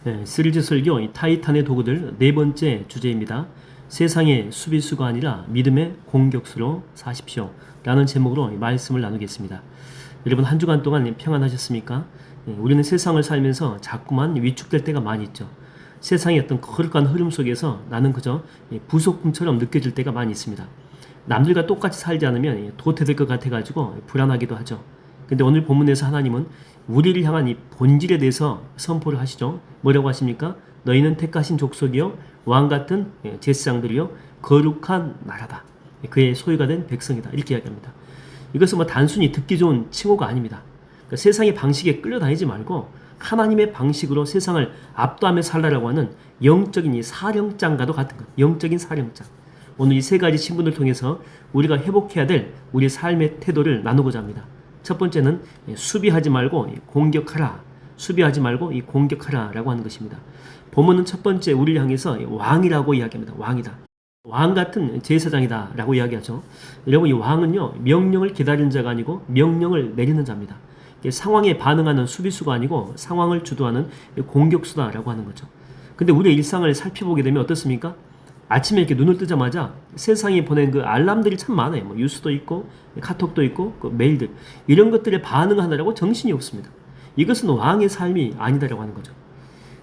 네, 시리즈 설교 이 타이탄의 도구들 네 번째 주제입니다. 세상의 수비수가 아니라 믿음의 공격수로 사십시오 라는 제목으로 말씀을 나누겠습니다. 여러분 한 주간 동안 평안하셨습니까? 우리는 세상을 살면서 자꾸만 위축될 때가 많이 있죠. 세상의 어떤 거룩한 흐름 속에서 나는 그저 부속품처럼 느껴질 때가 많이 있습니다. 남들과 똑같이 살지 않으면 도태될 것 같아가지고 불안하기도 하죠. 근데 오늘 본문에서 하나님은 우리를 향한 이 본질에 대해서 선포를 하시죠. 뭐라고 하십니까? 너희는 택하신 족속이요 왕같은 제사장들이요 거룩한 나라다. 그의 소유가 된 백성이다. 이렇게 이야기합니다. 이것은 뭐 단순히 듣기 좋은 칭호가 아닙니다. 그러니까 세상의 방식에 끌려다니지 말고 하나님의 방식으로 세상을 압도하며 살라라고 하는 영적인 이 사령장과도 같은 것. 영적인 사령장. 오늘 이 세 가지 신분을 통해서 우리가 회복해야 될 우리 삶의 태도를 나누고자 합니다. 첫 번째는 수비하지 말고 공격하라. 수비하지 말고 공격하라 라고 하는 것입니다. 본문은 첫 번째 우리를 향해서 왕이라고 이야기합니다. 왕이다. 왕 같은 제사장이다 라고 이야기하죠. 여러분 이 왕은요 명령을 기다리는 자가 아니고 명령을 내리는 자입니다. 상황에 반응하는 수비수가 아니고 상황을 주도하는 공격수다 라고 하는 거죠. 근데 우리의 일상을 살펴보게 되면 어떻습니까? 아침에 이렇게 눈을 뜨자마자 세상이 보낸 그 알람들이 참 많아요. 뭐 뉴스도 있고 카톡도 있고 그 메일들 이런 것들에 반응하느라고 정신이 없습니다. 이것은 왕의 삶이 아니다라고 하는 거죠.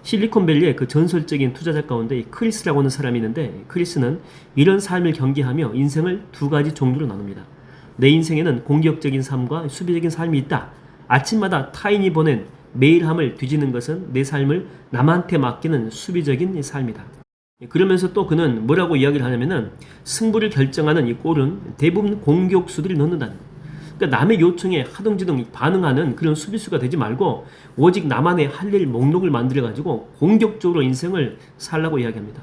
실리콘밸리의 그 전설적인 투자자 가운데 크리스라고 하는 사람이 있는데 크리스는 이런 삶을 경계하며 인생을 두 가지 종류로 나눕니다. 내 인생에는 공격적인 삶과 수비적인 삶이 있다. 아침마다 타인이 보낸 메일함을 뒤지는 것은 내 삶을 남한테 맡기는 수비적인 삶이다. 그러면서 또 그는 뭐라고 이야기를 하냐면은 승부를 결정하는 이 골은 대부분 공격수들이 넣는다는 거예요. 그러니까 남의 요청에 하등지등 반응하는 그런 수비수가 되지 말고 오직 나만의 할 일 목록을 만들어가지고 공격적으로 인생을 살라고 이야기합니다.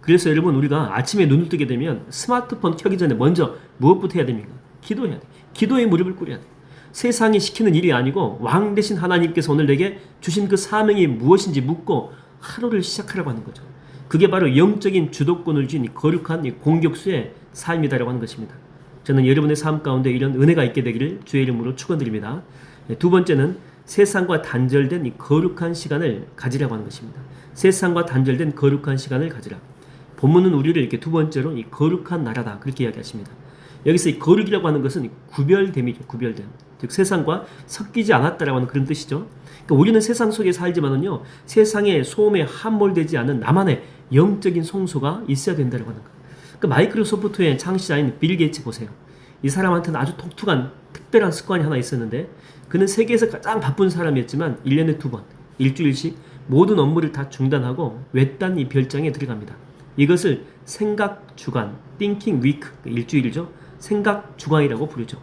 그래서 여러분 우리가 아침에 눈을 뜨게 되면 스마트폰 켜기 전에 먼저 무엇부터 해야 됩니까? 기도해야 돼. 기도에 무릎을 꿇어야 돼. 세상이 시키는 일이 아니고 왕 대신 하나님께서 오늘 내게 주신 그 사명이 무엇인지 묻고 하루를 시작하라고 하는 거죠. 그게 바로 영적인 주도권을 쥔 거룩한 공격수의 삶이다라고 하는 것입니다. 저는 여러분의 삶 가운데 이런 은혜가 있게 되기를 주의 이름으로 축원드립니다. 두 번째는 세상과 단절된 이 거룩한 시간을 가지라고 하는 것입니다. 세상과 단절된 거룩한 시간을 가지라. 본문은 우리를 이렇게 두 번째로 이 거룩한 나라다 그렇게 이야기하십니다. 여기서 이 거룩이라고 하는 것은 구별됨이죠. 구별됨. 즉 세상과 섞이지 않았다라고 하는 그런 뜻이죠. 그러니까 우리는 세상 속에 살지만은요 세상의 소음에 함몰되지 않은 나만의 영적인 성소가 있어야 된다고 하는 거예요. 그러니까 마이크로소프트의 창시자인 빌 게이츠 보세요. 이 사람한테는 아주 독특한 특별한 습관이 하나 있었는데 그는 세계에서 가장 바쁜 사람이었지만 1년에 2번 일주일씩 모든 업무를 다 중단하고 외딴 이 별장에 들어갑니다. 이것을 생각 주간 Thinking Week 일주일이죠. 생각 주간이라고 부르죠.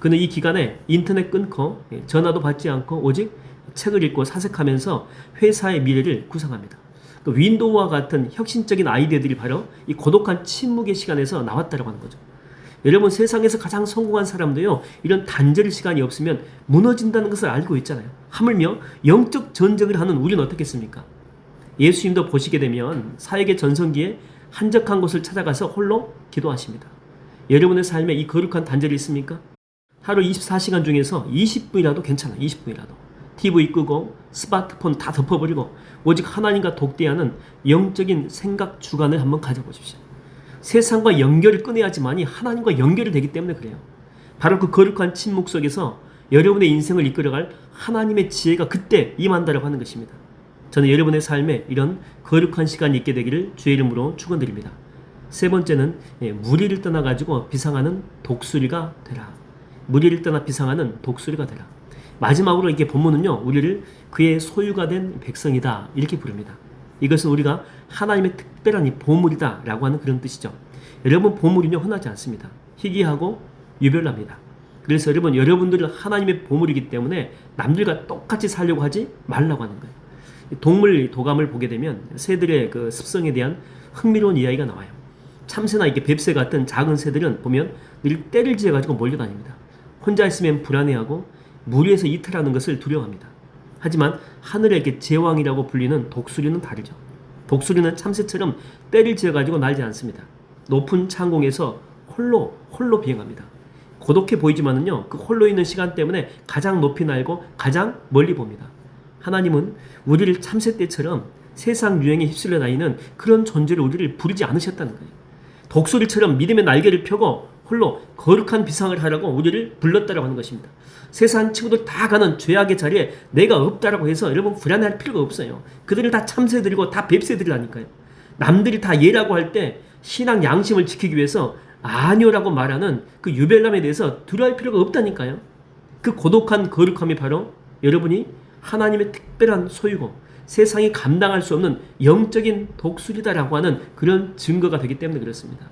그는 이 기간에 인터넷 끊고 전화도 받지 않고 오직 책을 읽고 사색하면서 회사의 미래를 구상합니다. 그 윈도우와 같은 혁신적인 아이디어들이 바로 이 고독한 침묵의 시간에서 나왔다고 하는 거죠. 여러분 세상에서 가장 성공한 사람도요 이런 단절 시간이 없으면 무너진다는 것을 알고 있잖아요. 하물며 영적 전쟁을 하는 우리는 어떻겠습니까? 예수님도 보시게 되면 사역의 전성기에 한적한 곳을 찾아가서 홀로 기도하십니다. 여러분의 삶에 이 거룩한 단절이 있습니까? 하루 24시간 중에서 20분이라도 괜찮아요. 20분이라도. TV 끄고 스마트폰 다 덮어버리고 오직 하나님과 독대하는 영적인 생각 주간을 한번 가져보십시오. 세상과 연결을 끊어야지만이 하나님과 연결이 되기 때문에 그래요. 바로 그 거룩한 침묵 속에서 여러분의 인생을 이끌어갈 하나님의 지혜가 그때 임한다라고 하는 것입니다. 저는 여러분의 삶에 이런 거룩한 시간이 있게 되기를 주의 이름으로 축원드립니다. 세 번째는 무리를 떠나가지고 비상하는 독수리가 되라. 무리를 떠나 비상하는 독수리가 되라. 마지막으로 이렇게 본문은요 우리를 그의 소유가 된 백성이다 이렇게 부릅니다. 이것은 우리가 하나님의 특별한 이 보물이다 라고 하는 그런 뜻이죠. 여러분 보물은요 흔하지 않습니다. 희귀하고 유별납니다. 그래서 여러분들은 하나님의 보물이기 때문에 남들과 똑같이 살려고 하지 말라고 하는 거예요. 동물 도감을 보게 되면 새들의 그 습성에 대한 흥미로운 이야기가 나와요. 참새나 이렇게 뱁새 같은 작은 새들은 보면 늘 떼를 지어가지고 몰려다닙니다. 혼자 있으면 불안해하고 무리에서 이탈하는 것을 두려워합니다. 하지만 하늘의 이렇게 제왕이라고 불리는 독수리는 다르죠. 독수리는 참새처럼 떼를 지어가지고 날지 않습니다. 높은 창공에서 홀로 비행합니다. 고독해 보이지만은요, 그 홀로 있는 시간 때문에 가장 높이 날고 가장 멀리 봅니다. 하나님은 우리를 참새 때처럼 세상 유행에 휩쓸려 다니는 그런 존재를 우리를 부르지 않으셨다는 거예요. 독수리처럼 믿음의 날개를 펴고 홀로 거룩한 비상을 하라고 우리를 불렀다라고 하는 것입니다. 세상 친구들 다 가는 죄악의 자리에 내가 없다라고 해서 여러분 불안할 필요가 없어요. 그들은 다 참새들이고 다 뱁새들이라니까요. 남들이 다 예라고 할 때 신앙 양심을 지키기 위해서 아니오라고 말하는 그 유별남에 대해서 두려워할 필요가 없다니까요. 그 고독한 거룩함이 바로 여러분이 하나님의 특별한 소유고 세상이 감당할 수 없는 영적인 독수리다라고 하는 그런 증거가 되기 때문에 그렇습니다.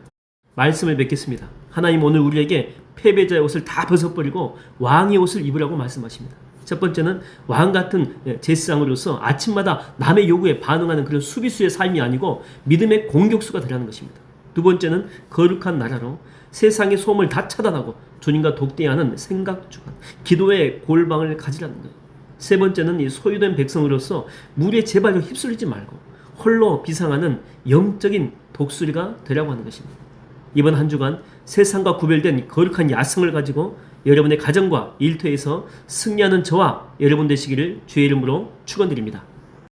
말씀을 맺겠습니다. 하나님 오늘 우리에게 패배자의 옷을 다 벗어버리고 왕의 옷을 입으라고 말씀하십니다. 첫 번째는 왕 같은 제사장으로서 아침마다 남의 요구에 반응하는 그런 수비수의 삶이 아니고 믿음의 공격수가 되라는 것입니다. 두 번째는 거룩한 나라로 세상의 소음을 다 차단하고 주님과 독대하는 생각 주관, 기도의 골방을 가지라는 거예요. 세 번째는 이 소유된 백성으로서 물에 제발 휩쓸리지 말고 홀로 비상하는 영적인 독수리가 되라고 하는 것입니다. 이번 한 주간 세상과 구별된 거룩한 야성을 가지고 여러분의 가정과 일터에서 승리하는 저와 여러분 되시기를 주의 이름으로 축원드립니다.